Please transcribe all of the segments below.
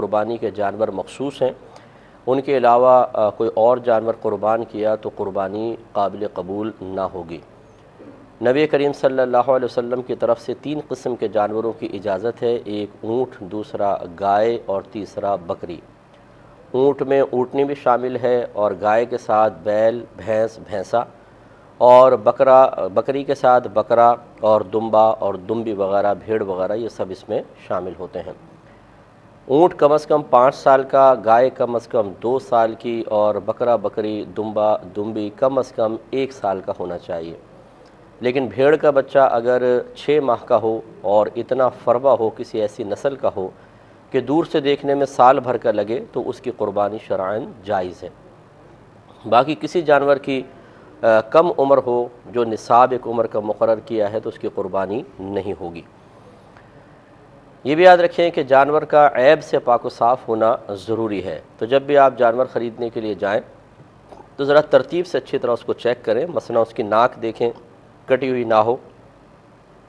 قربانی کے جانور مخصوص ہیں، ان کے علاوہ کوئی اور جانور قربان کیا تو قربانی قابل قبول نہ ہوگی۔ نبی کریم صلی اللہ علیہ وسلم کی طرف سے 3 قسم کے جانوروں کی اجازت ہے، ایک اونٹ، دوسرا گائے اور تیسرا بکری۔ اونٹ میں اونٹنی بھی شامل ہے اور گائے کے ساتھ بیل، بھینس، بھینسا، اور بکری کے ساتھ بکرا اور دمبا اور دمبی وغیرہ، بھیڑ وغیرہ، یہ سب اس میں شامل ہوتے ہیں۔ اونٹ کم از کم 5 سال کا، گائے کم از کم 2 سال کی، اور بکرا، بکری، دمبا، دمبی کم از کم 1 سال کا ہونا چاہیے۔ لیکن بھیڑ کا بچہ اگر 6 ماہ کا ہو اور اتنا فربا ہو، کسی ایسی نسل کا ہو کہ دور سے دیکھنے میں سال بھر کا لگے، تو اس کی قربانی شرعاً جائز ہے۔ باقی کسی جانور کی کم عمر ہو، جو نصاب ایک عمر کا مقرر کیا ہے، تو اس کی قربانی نہیں ہوگی۔ یہ بھی یاد رکھیں کہ جانور کا عیب سے پاک و صاف ہونا ضروری ہے، تو جب بھی آپ جانور خریدنے کے لیے جائیں تو ذرا ترتیب سے اچھی طرح اس کو چیک کریں۔ مثلا اس کی ناک دیکھیں، کٹی ہوئی نہ ہو،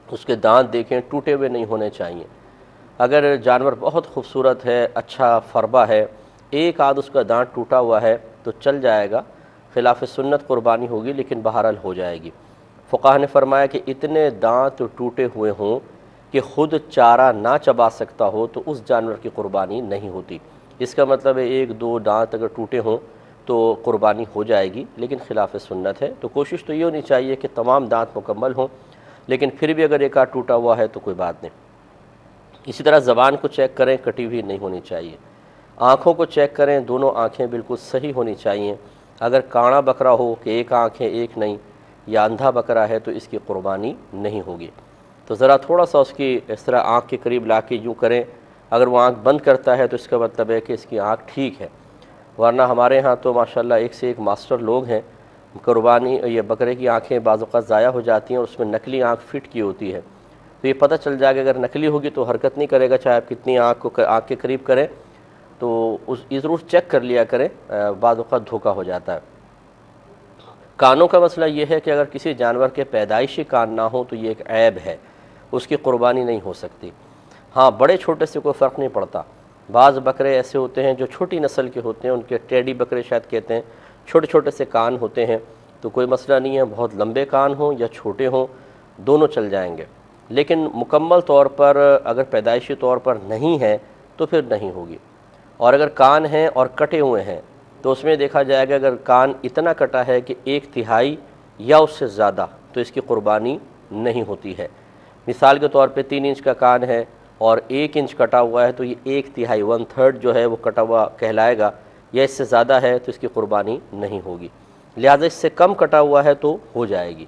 اس کے دانت دیکھیں، ٹوٹے ہوئے نہیں ہونے چاہیے۔ اگر جانور بہت خوبصورت ہے، اچھا فربا ہے، ایک آدھ اس کا دانت ٹوٹا ہوا ہے تو چل جائے گا، خلاف سنت قربانی ہوگی لیکن بہرحال ہو جائے گی۔ فقہا نے فرمایا کہ اتنے دانت ٹوٹے ہوئے ہوں کہ خود چارہ نہ چبا سکتا ہو تو اس جانور کی قربانی نہیں ہوتی۔ اس کا مطلب ہے 1-2 دانت اگر ٹوٹے ہوں تو قربانی ہو جائے گی، لیکن خلاف سنت ہے۔ تو کوشش تو یہ ہونی چاہیے کہ تمام دانت مکمل ہوں، لیکن پھر بھی اگر ایک آدھ ٹوٹا ہوا ہے تو کوئی بات نہیں۔ اسی طرح زبان کو چیک کریں، کٹی ہوئی نہیں ہونی چاہیے۔ آنکھوں کو چیک کریں، دونوں آنکھیں بالکل صحیح ہونی چاہیے۔ اگر کاڑا بکرا ہو کہ ایک آنکھ ہے ایک نہیں، یا اندھا بکرا ہے، تو اس کی قربانی نہیں ہوگی۔ تو ذرا تھوڑا سا اس کی اس طرح آنکھ کے قریب لا کے یوں کریں، اگر وہ آنکھ بند کرتا ہے تو اس کا مطلب ہے کہ اس کی آنکھ ٹھیک ہے، ورنہ ہمارے ہاں تو ماشاءاللہ ایک سے ایک ماسٹر لوگ ہیں، قربانی یہ بکرے کی آنکھیں بعض اوقات ضائع ہو جاتی ہیں اور اس میں نقلی آنکھ فٹ کی ہوتی ہے، تو یہ پتہ چل جائے گا اگر نقلی ہوگی تو حرکت نہیں کرے گا، چاہے آپ کتنی آنکھ کے قریب کریں، تو یہ ضرور چیک کر لیا کریں، بعض اوقات دھوکہ ہو جاتا ہے۔ کانوں کا مسئلہ یہ ہے کہ اگر کسی جانور کے پیدائشی کان نہ ہوں تو یہ ایک عیب ہے، اس کی قربانی نہیں ہو سکتی۔ ہاں، بڑے چھوٹے سے کوئی فرق نہیں پڑتا۔ بعض بکرے ایسے ہوتے ہیں جو چھوٹی نسل کے ہوتے ہیں، ان کے ٹیڈی بکرے شاید کہتے ہیں، چھوٹے چھوٹے سے کان ہوتے ہیں، تو کوئی مسئلہ نہیں ہے، بہت لمبے کان ہوں یا چھوٹے ہوں، دونوں چل جائیں گے۔ لیکن مکمل طور پر اگر پیدائشی طور پر نہیں ہے تو پھر نہیں ہوگی۔ اور اگر کان ہیں اور کٹے ہوئے ہیں تو اس میں دیکھا جائے گا اگر کان اتنا کٹا ہے کہ 1/3 یا اس سے زیادہ، تو اس کی قربانی نہیں ہوتی ہے۔ مثال کے طور پہ 3 انچ کا کان ہے اور 1 انچ کٹا ہوا ہے تو یہ 1/3 1/3 جو ہے وہ کٹا ہوا کہلائے گا، یا اس سے زیادہ ہے تو اس کی قربانی نہیں ہوگی۔ لہٰذا اس سے کم کٹا ہوا ہے تو ہو جائے گی۔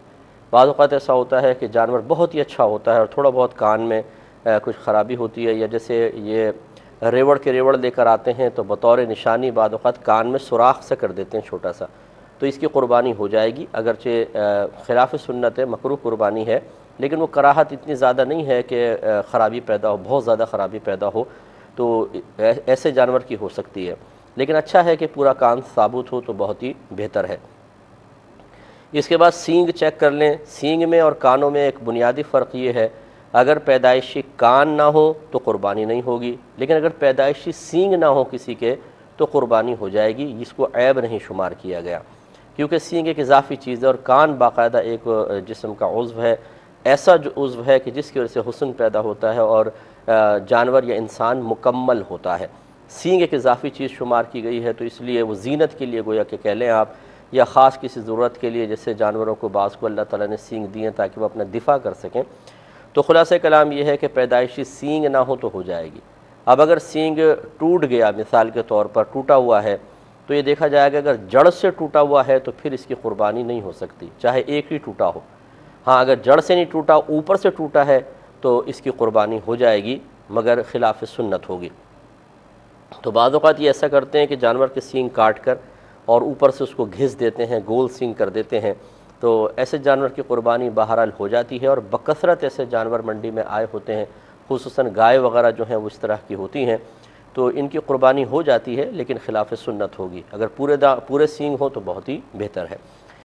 بعض اوقات ایسا ہوتا ہے کہ جانور بہت ہی اچھا ہوتا ہے اور تھوڑا بہت کان میں کچھ خرابی ہوتی ہے، یا جیسے یہ ریوڑ کے ریوڑ لے کر آتے ہیں تو بطور نشانی بعض اوقات کان میں سوراخ سے کر دیتے ہیں چھوٹا سا، تو اس کی قربانی ہو جائے گی، اگرچہ خلاف سنت ہے، مکروہ قربانی ہے، لیکن وہ کراہت اتنی زیادہ نہیں ہے کہ خرابی پیدا ہو، بہت زیادہ خرابی پیدا ہو، تو ایسے جانور کی ہو سکتی ہے۔ لیکن اچھا ہے کہ پورا کان ثابت ہو تو بہت ہی بہتر ہے۔ اس کے بعد سینگ چیک کر لیں۔ سینگ میں اور کانوں میں ایک بنیادی فرق یہ ہے، اگر پیدائشی کان نہ ہو تو قربانی نہیں ہوگی، لیکن اگر پیدائشی سینگ نہ ہو کسی کے تو قربانی ہو جائے گی، اس کو عیب نہیں شمار کیا گیا، کیونکہ سینگ ایک اضافی چیز ہے اور کان باقاعدہ ایک جسم کا عضو ہے، ایسا جو عضو ہے کہ جس کی وجہ سے حسن پیدا ہوتا ہے اور جانور یا انسان مکمل ہوتا ہے۔ سینگ ایک اضافی چیز شمار کی گئی ہے، تو اس لیے وہ زینت کے لیے گویا کہ کہہ لیں آپ، یا خاص کسی ضرورت کے لیے، جیسے جانوروں کو بعض کو اللہ تعالیٰ نے سینگ دیے تاکہ وہ اپنا دفاع کر سکیں۔ تو خلاصہ کلام یہ ہے کہ پیدائشی سینگ نہ ہو تو ہو جائے گی۔ اب اگر سینگ ٹوٹ گیا، مثال کے طور پر ٹوٹا ہوا ہے، تو یہ دیکھا جائے گا اگر جڑ سے ٹوٹا ہوا ہے تو پھر اس کی قربانی نہیں ہو سکتی، چاہے ایک ہی ٹوٹا ہو۔ ہاں، اگر جڑ سے نہیں ٹوٹا، اوپر سے ٹوٹا ہے تو اس کی قربانی ہو جائے گی، مگر خلاف سنت ہوگی۔ تو بعض اوقات یہ ایسا کرتے ہیں کہ جانور کے سینگ کاٹ کر اور اوپر سے اس کو گھس دیتے ہیں، گول سینگ کر دیتے ہیں، تو ایسے جانور کی قربانی بہرحال ہو جاتی ہے، اور بکثرت ایسے جانور منڈی میں آئے ہوتے ہیں، خصوصاً گائے وغیرہ جو ہیں وہ اس طرح کی ہوتی ہیں، تو ان کی قربانی ہو جاتی ہے لیکن خلاف سنت ہوگی۔ اگر پورے سینگ ہو تو بہت ہی بہتر ہے۔